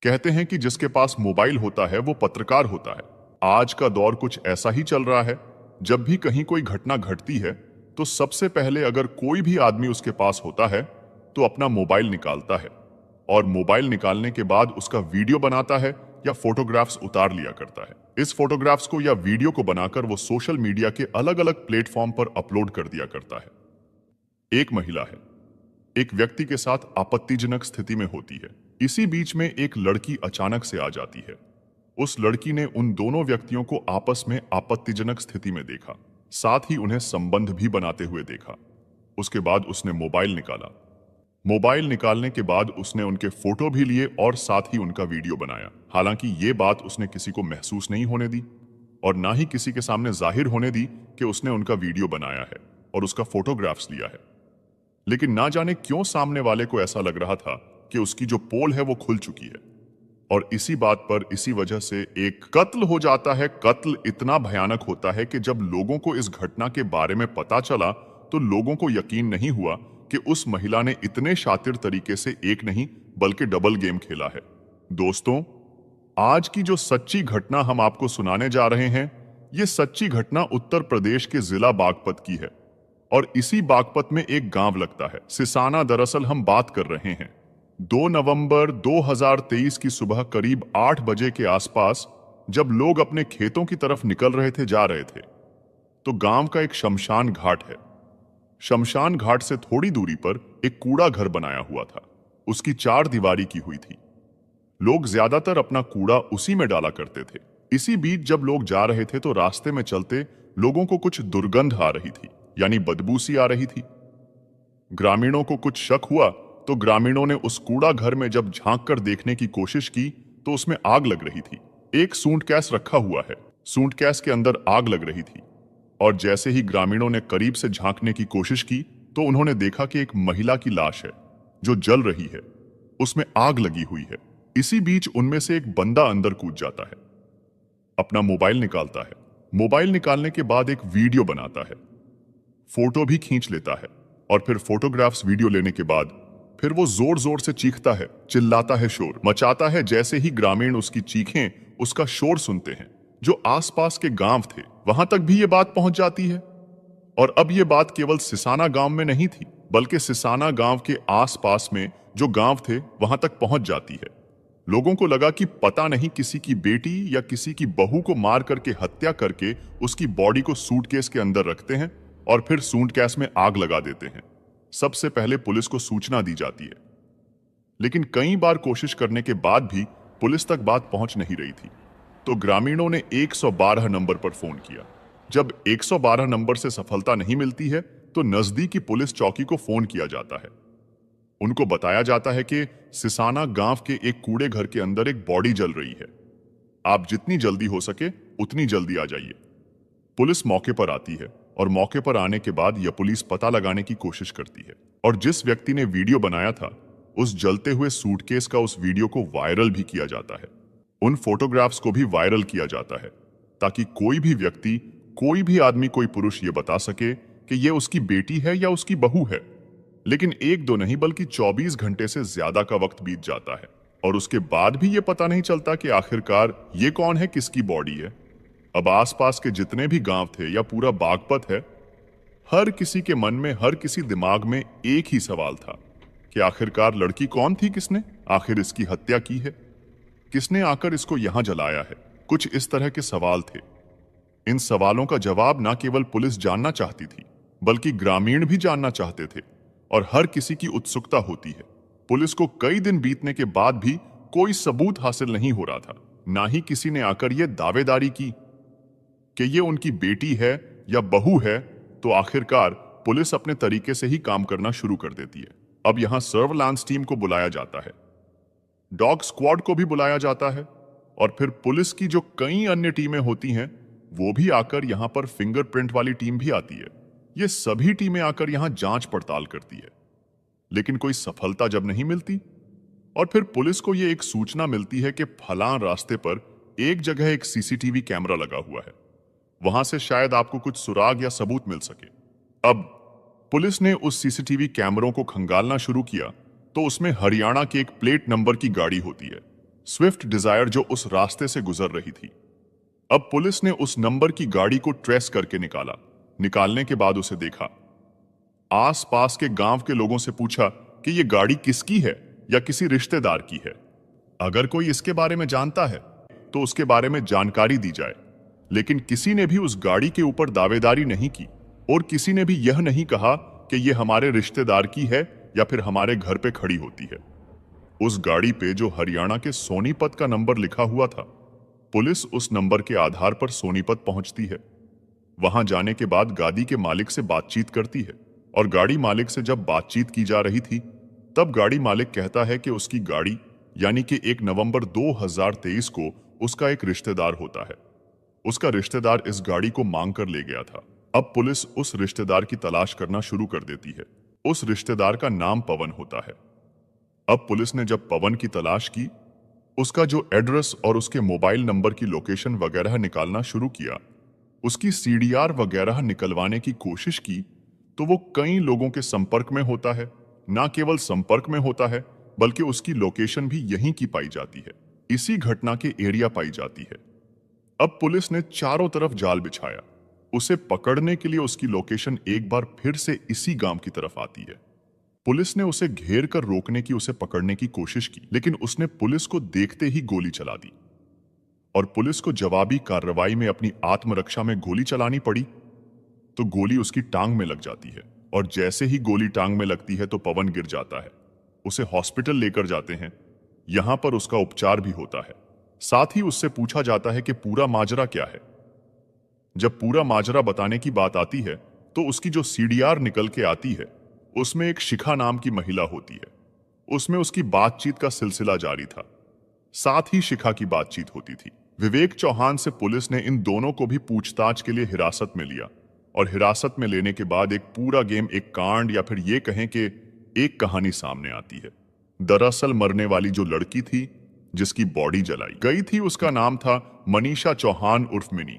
कहते हैं कि जिसके पास मोबाइल होता है वो पत्रकार होता है। आज का दौर कुछ ऐसा ही चल रहा है। जब भी कहीं कोई घटना घटती है तो सबसे पहले अगर कोई भी आदमी उसके पास होता है तो अपना मोबाइल निकालता है और मोबाइल निकालने के बाद उसका वीडियो बनाता है या फोटोग्राफ्स उतार लिया करता है। इस फोटोग्राफ्स को या वीडियो को बनाकर वो सोशल मीडिया के अलग अलग प्लेटफॉर्म पर अपलोड कर दिया करता है। एक महिला है, एक व्यक्ति के साथ आपत्तिजनक स्थिति में होती है। इसी बीच में एक लड़की अचानक से आ जाती है। उस लड़की ने उन दोनों व्यक्तियों को आपस में आपत्तिजनक स्थिति में देखा, साथ ही उन्हें संबंध भी बनाते हुए देखा। उसके बाद उसने मोबाइल निकाला। मोबाइल निकालने के बाद उसने उनके फोटो भी लिए और साथ ही उनका वीडियो बनाया। हालांकि ये बात उसने किसी को महसूस नहीं होने दी और ना ही किसी के सामने जाहिर होने दी कि उसने उनका वीडियो बनाया है और उसका फोटोग्राफ्स लिया है। लेकिन ना जाने क्यों सामने वाले को ऐसा लग रहा था कि उसकी जो पोल है वो खुल चुकी है और इसी बात पर इसी वजह से एक कत्ल हो जाता है। कत्ल इतना भयानक होता है कि जब लोगों को इस घटना के बारे में पता चला तो लोगों को यकीन नहीं हुआ कि उस महिला ने इतने शातिर तरीके से एक नहीं बल्कि डबल गेम खेला है। दोस्तों, आज की जो सच्ची घटना हम आपको सुनाने जा रहे हैं, ये सच्ची घटना उत्तर प्रदेश के जिला बागपत की है और इसी बागपत में एक गांव लगता है सिसाना। दरअसल हम बात कर रहे हैं 2 नवंबर 2023 की सुबह करीब 8 बजे के आसपास, जब लोग अपने खेतों की तरफ निकल रहे थे, जा रहे थे, तो गांव का एक शमशान घाट है। शमशान घाट से थोड़ी दूरी पर एक कूड़ा घर बनाया हुआ था। उसकी 4 दीवारी की हुई थी। लोग ज्यादातर अपना कूड़ा उसी में डाला करते थे। इसी बीच जब लोग जा रहे थे तो रास्ते में चलते लोगों को कुछ दुर्गंध आ रही थी, यानी बदबू सी आ रही थी। ग्रामीणों को कुछ शक हुआ तो ग्रामीणों ने उस कूड़ा घर में जब झांक कर देखने की कोशिश की तो उसमें आग लग रही थी। एक सूटकेस रखा हुआ है, सूटकेस के अंदर आग लग रही थी और जैसे ही ग्रामीणों ने करीब से झांकने की कोशिश की तो उन्होंने देखा कि एक महिला की लाश है जो जल रही है, उसमें आग लगी हुई है। इसी बीच उनमें से एक बंदा अंदर कूद जाता है, अपना मोबाइल निकालता है। मोबाइल निकालने के बाद एक वीडियो बनाता है, फोटो भी खींच लेता है और फिर फोटोग्राफ्स वीडियो लेने के बाद फिर वो जोर जोर से चीखता है, चिल्लाता है, शोर मचाता है। जैसे ही ग्रामीण उसकी चीखें, उसका शोर सुनते हैं, जो आसपास के गांव थे वहां तक भी ये बात पहुंच जाती है। और अब ये बात केवल सिसाना गांव में नहीं थी बल्कि सिसाना गांव के आसपास में जो गांव थे वहां तक पहुंच जाती है। लोगों को लगा कि पता नहीं किसी की बेटी या किसी की बहू को मार करके हत्या करके उसकी बॉडी को सूटकेस के अंदर रखते हैं और फिर सूटकेस में आग लगा देते हैं। सबसे पहले पुलिस को सूचना दी जाती है, लेकिन कई बार कोशिश करने के बाद भी पुलिस तक बात पहुंच नहीं रही थी। तो ग्रामीणों ने 112 नंबर पर फोन किया। जब 112 नंबर से सफलता नहीं मिलती है तो नजदीकी पुलिस चौकी को फोन किया जाता है। उनको बताया जाता है कि सिसाना गांव के एक कूड़े घर के अंदर एक बॉडी जल रही है, आप जितनी जल्दी हो सके उतनी जल्दी आ जाइए। पुलिस मौके पर आती है और मौके पर आने के बाद यह पुलिस पता लगाने की कोशिश करती है और जिस व्यक्ति ने वीडियो बनाया था उस जलते हुए सूटकेस का उस वीडियो को वायरल भी किया जाता है। उन फोटोग्राफ्स को भी वायरल किया जाता है ताकि कोई भी व्यक्ति, कोई भी आदमी, कोई पुरुष ये बता सके कि ये उसकी बेटी है या उसकी बहू है। लेकिन 1-2 नहीं बल्कि 24 घंटे से ज्यादा का वक्त बीत जाता है और उसके बाद भी ये पता नहीं चलता कि आखिरकार ये कौन है, किसकी बॉडी है। अब आसपास के जितने भी गांव थे या पूरा बागपत है, हर किसी के मन में, हर किसी दिमाग में एक ही सवाल था कि आखिरकार लड़की कौन थी, किसने आखिर इसकी हत्या की है, किसने आकर इसको यहां जलाया है। कुछ इस तरह के सवाल थे। इन सवालों का जवाब ना केवल पुलिस जानना चाहती थी बल्कि ग्रामीण भी जानना चाहते थे और हर किसी की उत्सुकता होती है। पुलिस को कई दिन बीतने के बाद भी कोई सबूत हासिल नहीं हो रहा था। ना ही किसी ने आकर यह दावेदारी की कि ये उनकी बेटी है या बहू है। तो आखिरकार पुलिस अपने तरीके से ही काम करना शुरू कर देती है। अब यहां सर्वेलांस टीम को बुलाया जाता है, डॉग स्क्वाड को भी बुलाया जाता है और फिर पुलिस की जो कई अन्य टीमें होती हैं वो भी आकर यहां पर फिंगरप्रिंट वाली टीम भी आती है। ये सभी टीमें आकर यहां जांच पड़ताल करती है, लेकिन कोई सफलता जब नहीं मिलती और फिर पुलिस को ये एक सूचना मिलती है कि फलां रास्ते पर एक जगह एक सीसीटीवी कैमरा लगा हुआ है, वहां से शायद आपको कुछ सुराग या सबूत मिल सके। अब पुलिस ने उस सीसीटीवी कैमरों को खंगालना शुरू किया तो उसमें हरियाणा के एक प्लेट नंबर की गाड़ी होती है। स्विफ्ट डिजायर जो उस रास्ते से गुजर रही थी। अब पुलिस ने उस नंबर की गाड़ी को ट्रेस करके निकाला। निकालने के बाद उसे देखा। आसपास के गांव के लोगों से पूछा कि ये गाड़ी किसकी है या किसी रिश्तेदार की है। अगर कोई इसके बारे में जानता है तो उसके बारे में जानकारी दी जाए। लेकिन किसी ने भी उस गाड़ी के ऊपर दावेदारी नहीं की और किसी ने भी यह नहीं कहा कि यह हमारे रिश्तेदार की है या फिर हमारे घर पे खड़ी होती है। उस गाड़ी पे जो हरियाणा के सोनीपत का नंबर लिखा हुआ था, पुलिस उस नंबर के आधार पर सोनीपत पहुंचती है। वहां जाने के बाद गाड़ी के मालिक से बातचीत करती है और गाड़ी मालिक से जब बातचीत की जा रही थी तब गाड़ी मालिक कहता है कि उसकी गाड़ी यानी कि 1 नवंबर 2023 को उसका एक रिश्तेदार होता है। उसका रिश्तेदार इस गाड़ी को मांग कर ले गया था। अब पुलिस उस रिश्तेदार की तलाश करना शुरू कर देती है। उस रिश्तेदार का नाम पवन होता है। अब पुलिस ने जब पवन की तलाश की, उसका जो एड्रेस और उसके मोबाइल नंबर की लोकेशन वगैरह निकालना शुरू किया, उसकी सीडीआर वगैरह निकलवाने की कोशिश की, तो वो कई लोगों के संपर्क में होता है। ना केवल संपर्क में होता है बल्कि उसकी लोकेशन भी यहीं की पाई जाती है, इसी घटना के एरिया पाई जाती है। अब पुलिस ने चारों तरफ जाल बिछाया। उसे पकड़ने के लिए उसकी लोकेशन एक बार फिर से इसी गांव की तरफ आती है। पुलिस ने उसे घेर कर रोकने की, उसे पकड़ने की कोशिश की, लेकिन उसने पुलिस को देखते ही गोली चला दी और पुलिस को जवाबी कार्रवाई में अपनी आत्मरक्षा में गोली चलानी पड़ी तो गोली उसकी टांग में लग जाती है और जैसे ही गोली टांग में लगती है तो पवन गिर जाता है। उसे हॉस्पिटल लेकर जाते हैं। यहां पर उसका उपचार भी होता है। साथ ही उससे पूछा जाता है कि पूरा माजरा क्या है। जब पूरा माजरा बताने की बात आती है तो उसकी जो सीडीआर निकल के आती है उसमें एक शिखा नाम की महिला होती है। उसमें उसकी बातचीत का सिलसिला जारी था। साथ ही शिखा की बातचीत होती थी। विवेक चौहान से पुलिस ने इन दोनों को भी पूछताछ के लिए हिरासत में लिया और हिरासत में लेने के बाद एक पूरा गेम, एक कांड या फिर ये कहें कि एक कहानी सामने आती है। दरअसल मरने वाली जो लड़की थी जिसकी बॉडी जलाई गई थी, उसका नाम था मनीषा चौहान उर्फ मिनी,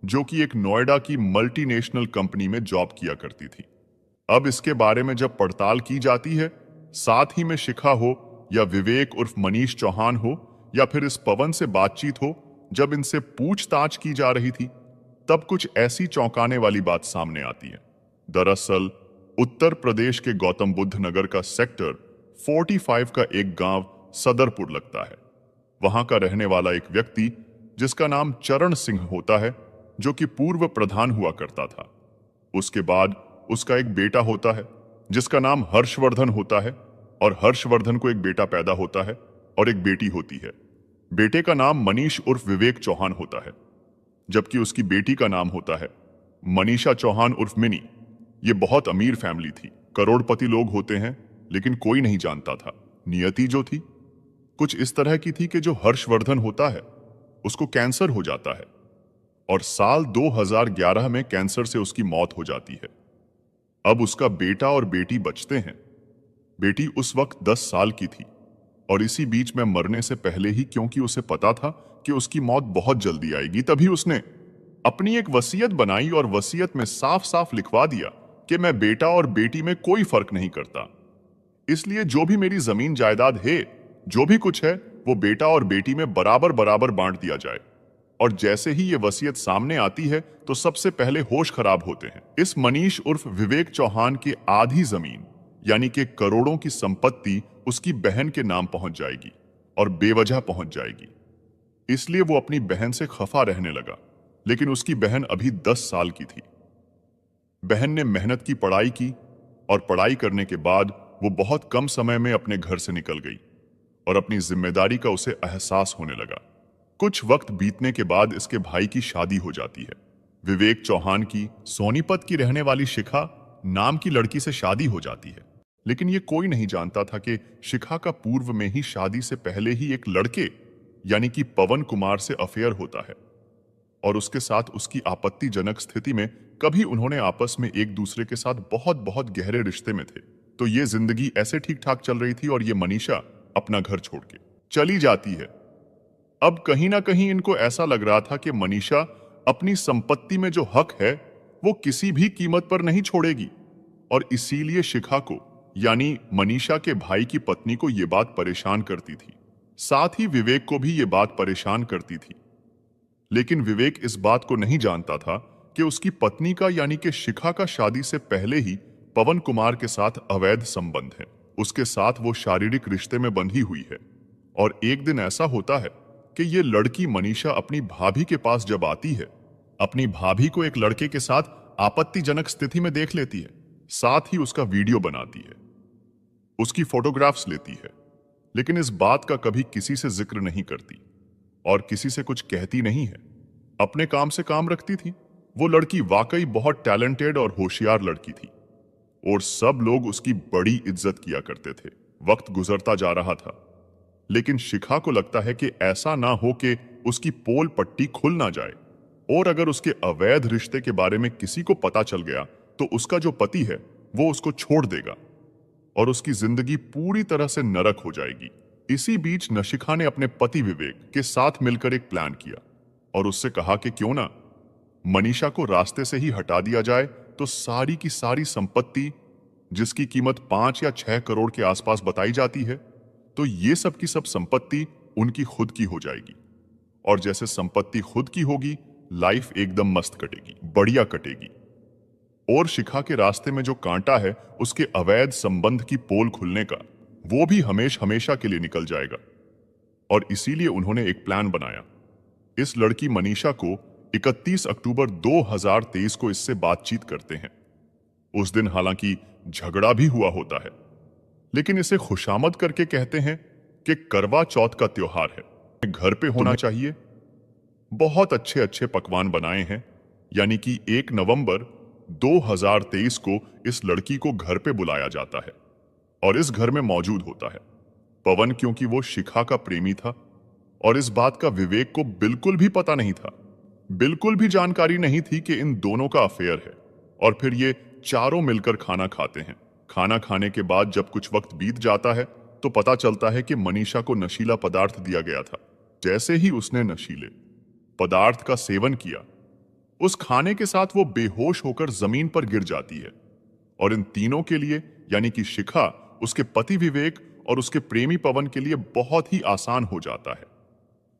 जो कि एक नोएडा की मल्टीनेशनल कंपनी में जॉब किया करती थी। अब इसके बारे में जब पड़ताल की जाती है, साथ ही में शिखा हो या विवेक उर्फ मनीष चौहान हो या फिर इस पवन से बातचीत हो, जब इनसे पूछताछ की जा रही थी तब कुछ ऐसी चौंकाने वाली बात सामने आती है। दरअसल उत्तर प्रदेश के गौतम बुद्ध नगर का सेक्टर 45 का एक गांव सदरपुर लगता है। वहां का रहने वाला एक व्यक्ति जिसका नाम चरण सिंह होता है, जो कि पूर्व प्रधान हुआ करता था। उसके बाद उसका एक बेटा होता है जिसका नाम हर्षवर्धन होता है और हर्षवर्धन को एक बेटा पैदा होता है और एक बेटी होती है। बेटे का नाम मनीष उर्फ विवेक चौहान होता है, जबकि उसकी बेटी का नाम होता है मनीषा चौहान उर्फ मिनी। ये बहुत अमीर फैमिली थी, करोड़पति लोग होते हैं, लेकिन कोई नहीं जानता था नियति जो थी कुछ इस तरह की थी कि जो हर्षवर्धन होता है उसको कैंसर हो जाता है और साल 2011 में कैंसर से उसकी मौत हो जाती है। अब उसका बेटा और बेटी बचते हैं। बेटी उस वक्त 10 साल की थी और इसी बीच में मरने से पहले ही, क्योंकि उसे पता था कि उसकी मौत बहुत जल्दी आएगी, तभी उसने अपनी एक वसीयत बनाई और वसीयत में साफ साफ लिखवा दिया कि मैं बेटा और बेटी में कोई फर्क नहीं करता, इसलिए जो भी मेरी जमीन जायदाद है, जो भी कुछ है, वो बेटा और बेटी में बराबर बराबर बांट दिया जाए। और जैसे ही ये वसीयत सामने आती है तो सबसे पहले होश खराब होते हैं। इस मनीष उर्फ विवेक चौहान की आधी जमीन यानी कि करोड़ों की संपत्ति उसकी बहन के नाम पहुंच जाएगी और बेवजह पहुंच जाएगी। इसलिए वो अपनी बहन से खफा रहने लगा, लेकिन उसकी बहन अभी 10 साल की थी। बहन ने मेहनत की पढ़ाई की और पढ़ाई करने के बाद वो बहुत कम समय में अपने घर से निकल गई और अपनी जिम्मेदारी का उसे एहसास होने लगा। कुछ वक्त बीतने के बाद इसके भाई की शादी हो जाती है। विवेक चौहान की सोनीपत की रहने वाली शिखा नाम की लड़की से शादी हो जाती है, लेकिन ये कोई नहीं जानता था कि शिखा का पूर्व में ही शादी से पहले ही एक लड़के यानी कि पवन कुमार से अफेयर होता है और उसके साथ उसकी आपत्तिजनक स्थिति में कभी उन्होंने आपस में एक दूसरे के साथ बहुत बहुत गहरे रिश्ते में थे। तो ये जिंदगी ऐसे ठीक ठाक चल रही थी और ये मनीषा अपना घर छोड़ के चली जाती है। अब कहीं ना कहीं इनको ऐसा लग रहा था कि मनीषा अपनी संपत्ति में जो हक है वो किसी भी कीमत पर नहीं छोड़ेगी और इसीलिए शिखा को यानी मनीषा के भाई की पत्नी को ये बात परेशान करती थी। साथ ही विवेक को भी ये बात परेशान करती थी। लेकिन विवेक इस बात को नहीं जानता था कि उसकी पत्नी का यानी कि शिखा का शादी से पहले ही पवन कुमार के साथ अवैध संबंध है। उसके साथ वो शारीरिक रिश्ते में बंधी हुई है। और एक दिन ऐसा होता है कि ये लड़की मनीषा अपनी भाभी के पास जब आती है, अपनी भाभी को एक लड़के के साथ आपत्तिजनक स्थिति में देख लेती है। साथ ही उसका वीडियो बनाती है, उसकी फोटोग्राफ्स लेती है, लेकिन इस बात का कभी किसी से जिक्र नहीं करती और किसी से कुछ कहती नहीं है। अपने काम से काम रखती थी। वो लड़की वाकई बहुत टैलेंटेड और होशियार लड़की थी और सब लोग उसकी बड़ी इज्जत किया करते थे। वक्त गुजरता जा रहा था, लेकिन शिखा को लगता है कि ऐसा ना हो कि उसकी पोल पट्टी खुल ना जाए और अगर उसके अवैध रिश्ते के बारे में किसी को पता चल गया तो उसका जो पति है वो उसको छोड़ देगा और उसकी जिंदगी पूरी तरह से नरक हो जाएगी। इसी बीच नशिखा ने अपने पति विवेक के साथ मिलकर एक प्लान किया और उससे कहा कि क्यों ना मनीषा को रास्ते से ही हटा दिया जाए तो सारी की सारी संपत्ति, जिसकी कीमत 5 या 6 करोड़ के आसपास बताई जाती है, तो ये सब की सब संपत्ति उनकी खुद की हो जाएगी। और जैसे संपत्ति खुद की होगी, लाइफ एकदम मस्त कटेगी, बढ़िया कटेगी। और शिखा के रास्ते में जो कांटा है उसके अवैध संबंध की पोल खुलने का, वो भी हमेशा के लिए निकल जाएगा। और इसीलिए उन्होंने एक प्लान बनाया। इस लड़की मनीषा को 31 अक्टूबर 2023 को इससे बातचीत करते हैं। उस दिन हालांकि झगड़ा भी हुआ होता है, लेकिन इसे खुशामद करके कहते हैं कि करवा चौथ का त्योहार है, घर पे होना चाहिए। बहुत अच्छे अच्छे पकवान बनाए हैं, यानी कि 1 नवंबर 2023 को इस लड़की को घर पे बुलाया जाता है और इस घर में मौजूद होता है पवन, क्योंकि वो शिखा का प्रेमी था और इस बात का विवेक को बिल्कुल भी पता नहीं था। बिल्कुल भी जानकारी नहीं थी कि इन दोनों का अफेयर है। और फिर ये चारों मिलकर खाना खाते हैं। खाना खाने के बाद जब कुछ वक्त बीत जाता है तो पता चलता है कि मनीषा को नशीला पदार्थ दिया गया था। जैसे ही उसने नशीले पदार्थ का सेवन किया, उस खाने के साथ वो बेहोश होकर जमीन पर गिर जाती है। और इन तीनों के लिए, यानी कि शिखा, उसके पति विवेक और उसके प्रेमी पवन के लिए बहुत ही आसान हो जाता है।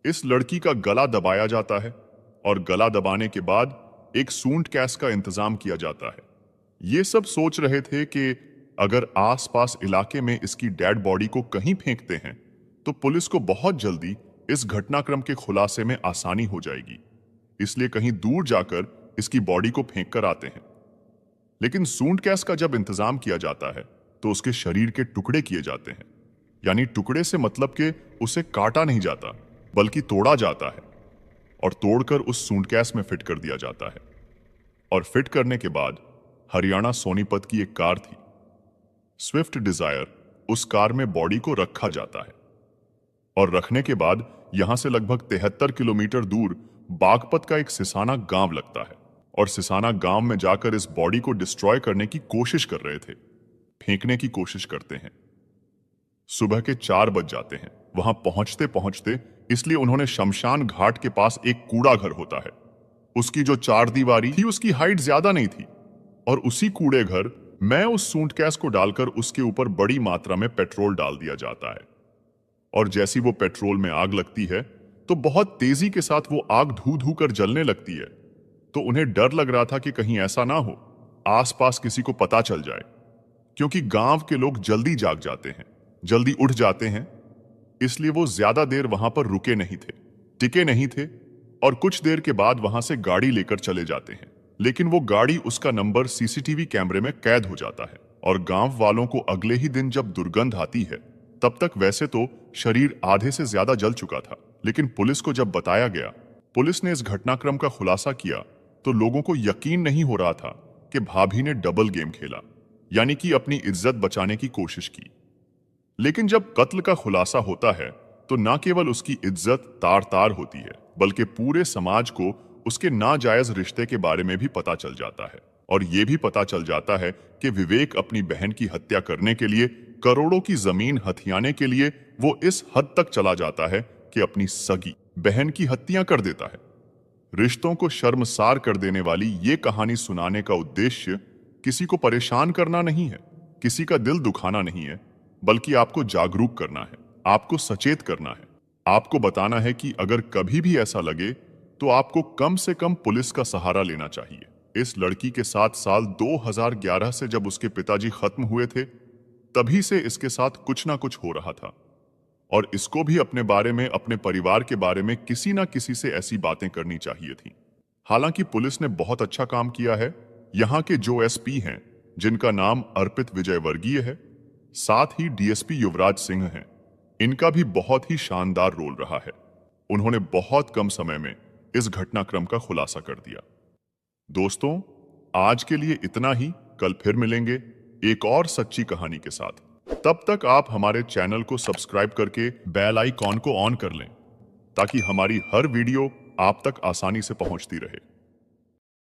इस लड़की का गला दबाया जाता है और गला दबाने के बाद एक सूंड गैस का इंतजाम किया जाता है। ये सब सोच रहे थे कि अगर आसपास इलाके में इसकी डेड बॉडी को कहीं फेंकते हैं तो पुलिस को बहुत जल्दी इस घटनाक्रम के खुलासे में आसानी हो जाएगी, इसलिए कहीं दूर जाकर इसकी बॉडी को फेंक कर आते हैं। लेकिन सूंड गैस का जब इंतजाम किया जाता है तो उसके शरीर के टुकड़े किए जाते हैं। यानी टुकड़े से मतलब कि उसे काटा नहीं जाता बल्कि तोड़ा जाता है और तोड़कर उस सूंडकैस में फिट कर दिया जाता है। और फिट करने के बाद हरियाणा सोनीपत की एक कार थी, स्विफ्ट डिजायर, उस कार में बॉडी को रखा जाता है। और रखने के बाद यहां से लगभग 73 किलोमीटर दूर बागपत का एक सिसाना गांव लगता है और सिसाना गांव में जाकर इस बॉडी को डिस्ट्रॉय करने की कोशिश कर रहे थे, फेंकने की कोशिश करते हैं। सुबह के 4 बज जाते हैं। वहां पहुंचते पहुंचते, इसलिए उन्होंने शमशान घाट के पास एक कूड़ा घर होता है, उसकी जो 4 दीवारी थी उसकी हाइट ज्यादा नहीं थी और उसी कूड़े घर में उस सूंडकैस को डालकर उसके ऊपर बड़ी मात्रा में पेट्रोल डाल दिया जाता है। और जैसी वो पेट्रोल में आग लगती है तो बहुत तेजी के साथ वो आग धू धू कर जलने लगती है। तो उन्हें डर लग रहा था कि कहीं ऐसा ना हो आसपास किसी को पता चल जाए, क्योंकि गांव के लोग जल्दी जाग जाते हैं, जल्दी उठ जाते हैं। इसलिए वो ज्यादा देर वहां पर रुके नहीं थे, टिके नहीं थे और कुछ देर के बाद वहां से गाड़ी लेकर चले जाते हैं। लेकिन वो गाड़ी, उसका नंबर सीसीटीवी कैमरे में कैद हो जाता है और गांव वालों को अगले ही दिन जब दुर्गंध आती है, तब तक वैसे तो शरीर आधे से ज्यादा जल चुका था, लेकिन पुलिस को जब बताया गया, पुलिस ने इस घटनाक्रम का खुलासा किया, तो लोगों को यकीन नहीं हो रहा था कि भाभी ने डबल गेम खेला, यानी कि अपनी इज्जत बचाने की कोशिश की। लेकिन जब कत्ल का खुलासा होता है तो न केवल उसकी इज्जत तार तार होती है, बल्कि पूरे समाज को उसके नाजायज रिश्ते के बारे में भी पता चल जाता है। और ये भी पता चल जाता है कि विवेक अपनी बहन की हत्या करने के लिए, करोड़ों की जमीन हथियाने के लिए वो इस हद तक चला जाता है कि अपनी सगी बहन की हत्या कर देता है। रिश्तों को शर्मसार कर देने वाली ये कहानी सुनाने का उद्देश्य किसी को परेशान करना नहीं है, किसी का दिल दुखाना नहीं है, बल्कि आपको जागरूक करना है, आपको सचेत करना है आपको बताना है कि अगर कभी भी ऐसा लगे तो आपको कम से कम पुलिस का सहारा लेना चाहिए। इस लड़की के साथ साल 2011 से जब उसके पिताजी खत्म हुए थे, तभी से इसके साथ कुछ ना कुछ हो रहा था और इसको भी अपने बारे में, अपने परिवार के बारे में किसी ना किसी से ऐसी बातें करनी चाहिए थी। हालांकि पुलिस ने बहुत अच्छा काम किया है। यहाँ के जो एसपी हैं, जिनका नाम अर्पित विजयवर्गीय है, साथ ही डीएसपी युवराज सिंह हैं, इनका भी बहुत ही शानदार रोल रहा है। उन्होंने बहुत कम समय में इस घटनाक्रम का खुलासा कर दिया। दोस्तों, आज के लिए इतना ही। कल फिर मिलेंगे एक और सच्ची कहानी के साथ। तब तक आप हमारे चैनल को सब्सक्राइब करके बेल आइकॉन को ऑन कर लें ताकि हमारी हर वीडियो आप तक आसानी से पहुंचती रहे।